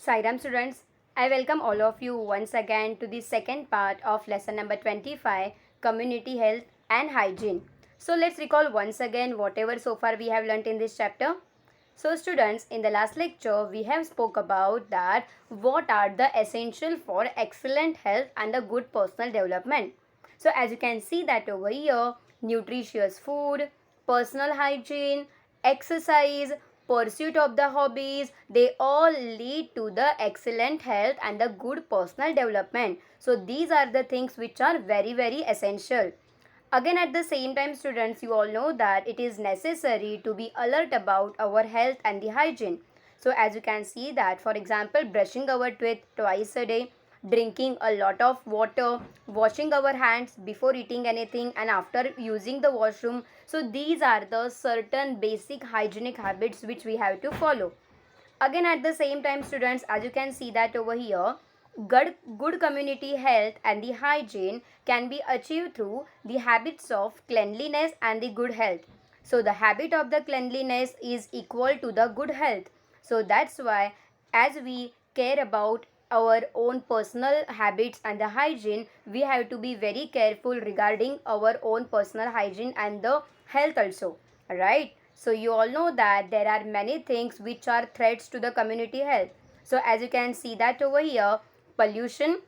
Sairam students, I welcome all of you once again to the second part of lesson number 25, Community Health and Hygiene. So let's recall once again whatever so far we have learnt in this chapter. So students, in the last lecture we have spoke about that what are the essential for excellent health and the good personal development. So as you can see that over here, nutritious food, personal hygiene, exercise, pursuit of the hobbies, they all lead to the excellent health and the good personal development. So these are the things which are very essential. Again, at the same time, students, you all know that it is necessary to be alert about our health and the hygiene. So as you can see that, for example, brushing our teeth twice a day, drinking a lot of water, washing our hands before eating anything and after using the washroom. So these are the certain basic hygienic habits which we have to follow. Again, at the same time, students, as you can see that over here, good community health and the hygiene can be achieved through the habits of cleanliness and the good health. So the habit of the cleanliness is equal to the good health. So that's why as we care about our own personal habits and the hygiene, we have to be very careful regarding our own personal hygiene and the health also, right? So you all know that there are many things which are threats to the community health. So as you can see that over here, pollution,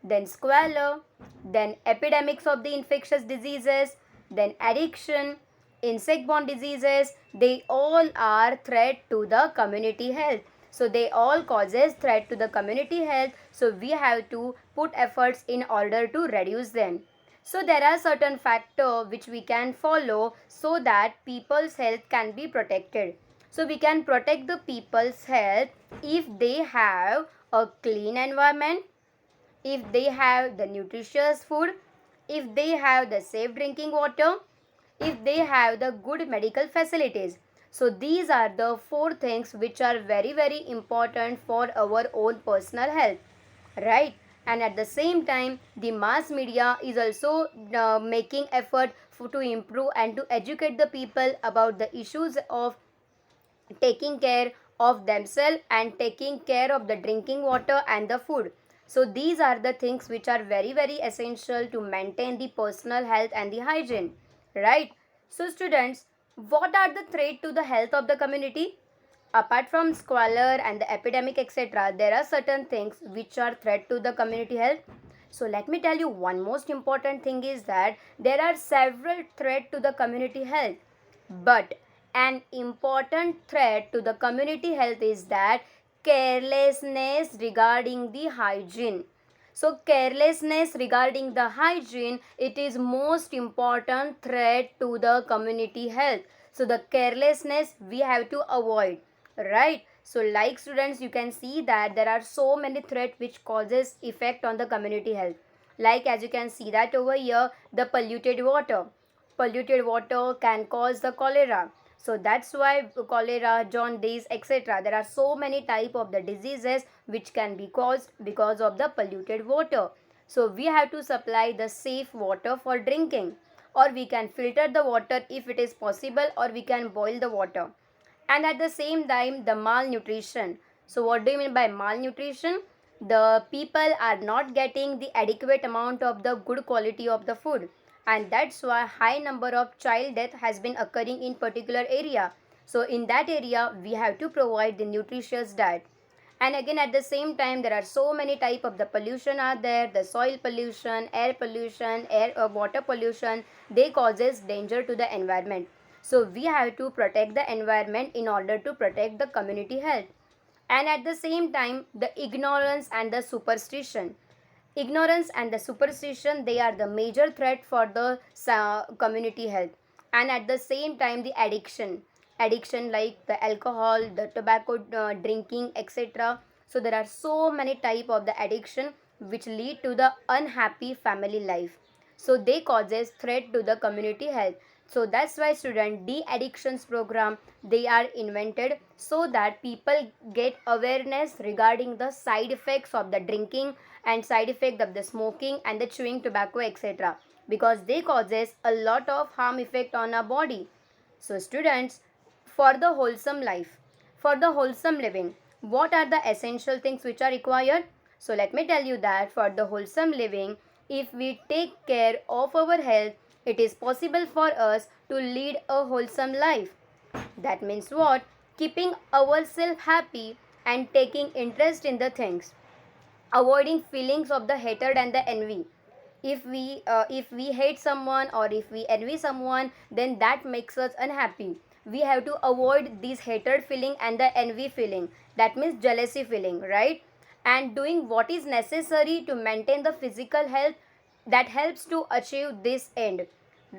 then squalor, then epidemics of the infectious diseases, then addiction, insect-borne diseases, they all are threat to the community health. So they all causes threat to the community health. So we have to put efforts in order to reduce them. So there are certain factors which we can follow so that people's health can be protected. So we can protect the people's health if they have a clean environment, if they have the nutritious food, if they have the safe drinking water, if they have the good medical facilities. So these are the four things which are very important for our own personal health, right? And at the same time, the mass media is also making effort to improve and to educate the people about the issues of taking care of themselves and taking care of the drinking water and the food. So these are the things which are very essential to maintain the personal health and the hygiene, right? So students, what are the threat to the health of the community? Apart from squalor and the epidemic etc., there are certain things which are threat to the community health. So let me tell you one most important thing is that there are several threat to the community health, but an important threat to the community health is that carelessness regarding the hygiene. So carelessness regarding the hygiene, it is most important threat to the community health. So the carelessness we have to avoid, right? So like students, you can see that there are so many threats which causes effect on the community health. Like as you can see that over here, the polluted water. Polluted water can cause the cholera. So that's why cholera, jaundice, etc. There are so many type of the diseases which can be caused because of the polluted water. So we have to supply the safe water for drinking, or we can filter the water if it is possible, or we can boil the water. And at the same time, the malnutrition. So what do you mean by malnutrition? The people are not getting the adequate amount of the good quality of the food, and that's why high number of child death has been occurring in particular area. So in that area we have to provide the nutritious diet. And again at the same time, there are so many type of the pollution are there, the soil pollution, air pollution, water pollution. They causes danger to the environment. So we have to protect the environment in order to protect the community health. And at the same time, the ignorance and the superstition. Ignorance and the superstition, they are the major threat for the community health. And at the same time, the addiction like the alcohol, the tobacco drinking etc. So there are so many type of the addiction which lead to the unhappy family life. So they causes threat to the community health. So that's why student de-addictions program, they are invented so that people get awareness regarding the side effects of the drinking and side effect of the smoking and the chewing tobacco etc., because they causes a lot of harm effect on our body. So students, for the wholesome life, for the wholesome living, What are the essential things which are required? So let me tell you that for the wholesome living, if we take care of our health, it is possible for us to lead a wholesome life. That means what? Keeping ourselves happy and taking interest in the things, avoiding feelings of the hatred and the envy. If we hate someone or if we envy someone, then that makes us unhappy. We have to avoid this hatred feeling and the envy feeling, that means jealousy feeling, right? And doing what is necessary to maintain the physical health, that helps to achieve this end.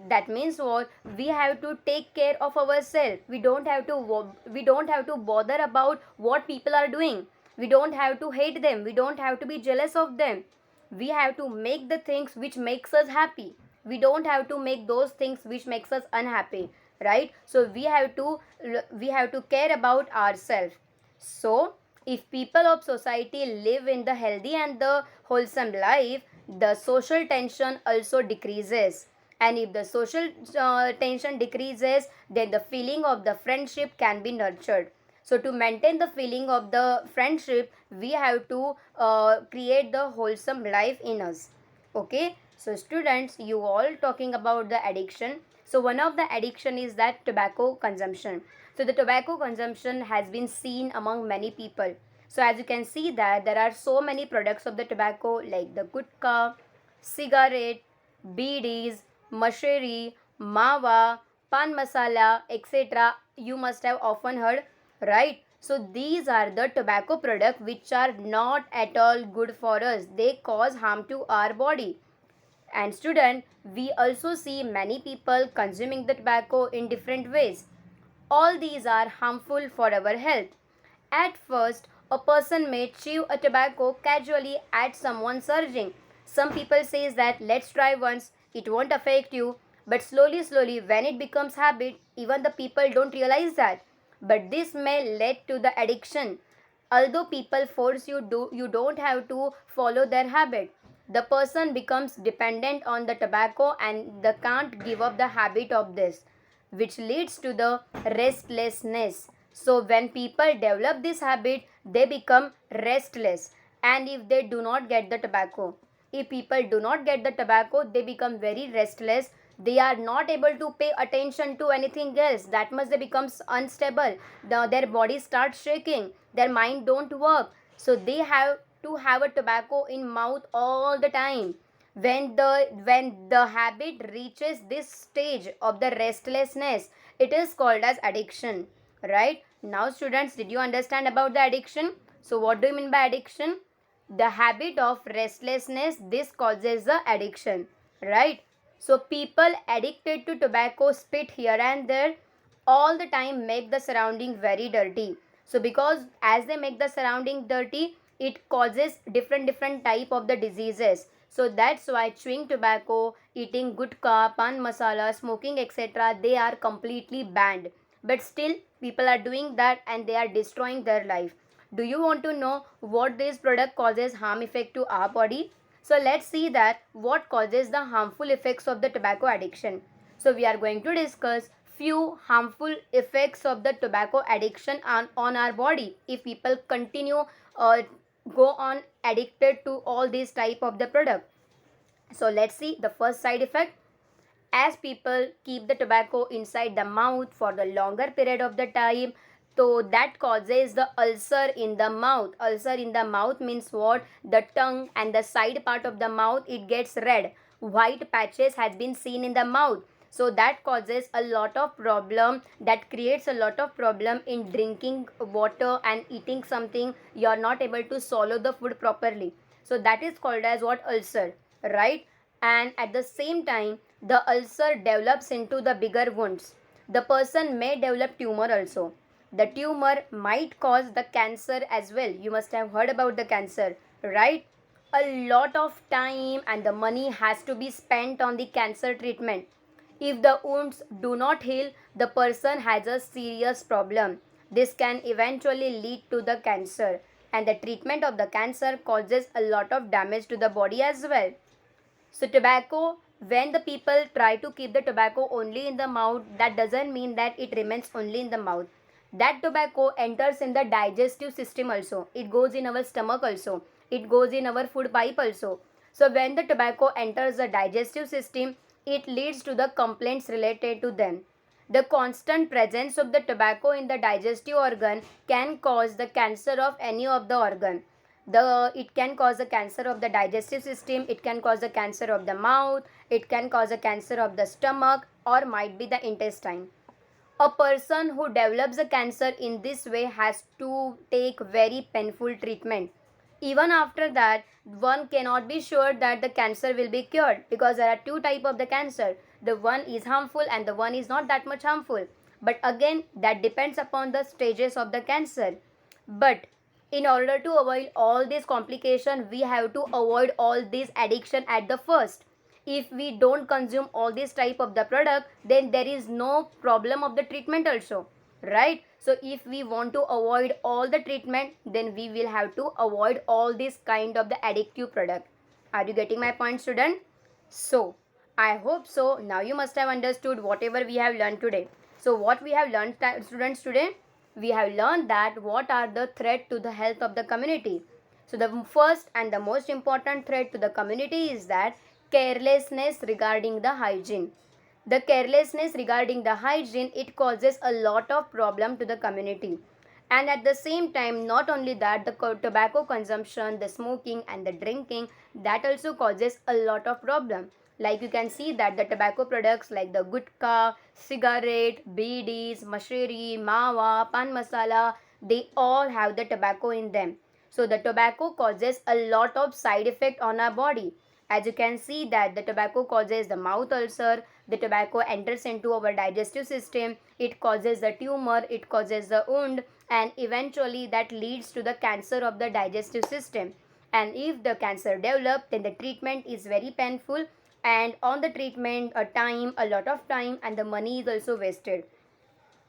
That means what? We have to take care of ourselves. We don't have to bother about what people are doing. We don't have to hate them. We don't have to be jealous of them. We have to make the things which makes us happy. We don't have to make those things which makes us unhappy, right? So we have to care about ourselves. So if people of society live in the healthy and the wholesome life, the social tension also decreases. And if the social tension decreases, then the feeling of the friendship can be nurtured. So to maintain the feeling of the friendship, we have to create the wholesome life in us. Okay, so students, you all talking about the addiction. So one of the addiction is that tobacco consumption. So the tobacco consumption has been seen among many people. So as you can see that there are so many products of the tobacco like the gutka, cigarette, BDs, masheri, mawa, pan masala, etc. You must have often heard, right? So these are the tobacco products which are not at all good for us. They cause harm to our body. And student, we also see many people consuming the tobacco in different ways. All these are harmful for our health. At first, a person may chew a tobacco casually at someone's urging. Some people says that let's try once, it won't affect you. But slowly, when it becomes habit, even the people don't realize that. But this may lead to the addiction. Although people force you don't have to follow their habit. The person becomes dependent on the tobacco and they can't give up the habit of this, which leads to the restlessness. So when people develop this habit, they become restless. And if they do not get the tobacco, if people do not get the tobacco, they become very restless. They are not able to pay attention to anything else. That much they becomes unstable. Their body starts shaking. Their mind don't work. So they have to have a tobacco in mouth all the time. When the habit reaches this stage of the restlessness, it is called as addiction, right? Now students, did you understand about the addiction? So what do you mean by addiction? The habit of restlessness, this causes the addiction, right? So people addicted to tobacco spit here and there all the time, make the surrounding very dirty. So because as they make the surrounding dirty, it causes different type of the diseases. So that's why chewing tobacco, eating gutka, pan masala, smoking, etc., they are completely banned. But still people are doing that and they are destroying their life. Do you want to know what this product causes harm effect to our body? So let's see that what causes the harmful effects of the tobacco addiction. So we are going to discuss few harmful effects of the tobacco addiction on our body if people continue go on addicted to all these type of the product. So let's see the first side effect. As people keep the tobacco inside the mouth for the longer period of the time, so that causes the ulcer in the mouth. Ulcer in the mouth means what? The tongue and the side part of the mouth, it gets red. White patches has been seen in the mouth. So that causes a lot of problem, that creates a lot of problem in drinking water and eating something. You are not able to swallow the food properly. So that is called as what? Ulcer, right? And at the same time, the ulcer develops into the bigger wounds. The person may develop tumor also. The tumor might cause the cancer as well. You must have heard about the cancer, right? A lot of time and the money has to be spent on the cancer treatment. If the wounds do not heal, the person has a serious problem. This can eventually lead to the cancer, and the treatment of the cancer causes a lot of damage to the body as well. So tobacco, when the people try to keep the tobacco only in the mouth, that doesn't mean that it remains only in the mouth. that tobacco enters in the digestive system also. It goes in our stomach also. It goes in our food pipe also. So when the tobacco enters the digestive system, it leads to the complaints related to them. The constant presence of the tobacco in the digestive organ can cause the cancer of any of the organ. It can cause the cancer of the digestive system, it can cause the cancer of the mouth, it can cause a cancer of the stomach, or might be the intestine. A person who develops a cancer in this way has to take very painful treatment. Even after that, one cannot be sure that the cancer will be cured, because there are two types of the cancer. The one is harmful and the one is not that much harmful. But again, that depends upon the stages of the cancer. But in order to avoid all these complications, we have to avoid all this addiction at the first. If we don't consume all this type of the product, then there is no problem of the treatment also, right? So if we want to avoid all the treatment, then we will have to avoid all this kind of the addictive product. Are you getting my point, student? So I hope so. Now you must have understood whatever we have learned today. So what we have learned, students, today? We have learned that what are the threat to the health of the community. So the first and the most important threat to the community is that carelessness regarding the hygiene. The carelessness regarding the hygiene, it causes a lot of problem to the community. And at the same time, not only that, the tobacco consumption, the smoking and the drinking, that also causes a lot of problem. Like you can see that the tobacco products like the gutka, cigarette, BDs, masheri, mawa, pan masala, they all have the tobacco in them. So the tobacco causes a lot of side effect on our body. As you can see that the tobacco causes the mouth ulcer, the tobacco enters into our digestive system, it causes the tumor, it causes the wound, and eventually that leads to the cancer of the digestive system. And if the cancer develops, then the treatment is very painful, and on the treatment a lot of time and the money is also wasted.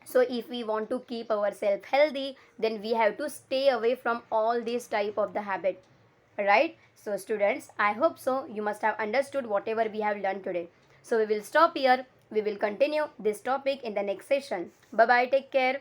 So if we want to keep ourselves healthy, then we have to stay away from all these type of the habit, right? So students, I hope so you must have understood whatever we have learned today. So we will stop here. We will continue this topic in the next session. Bye bye, take care.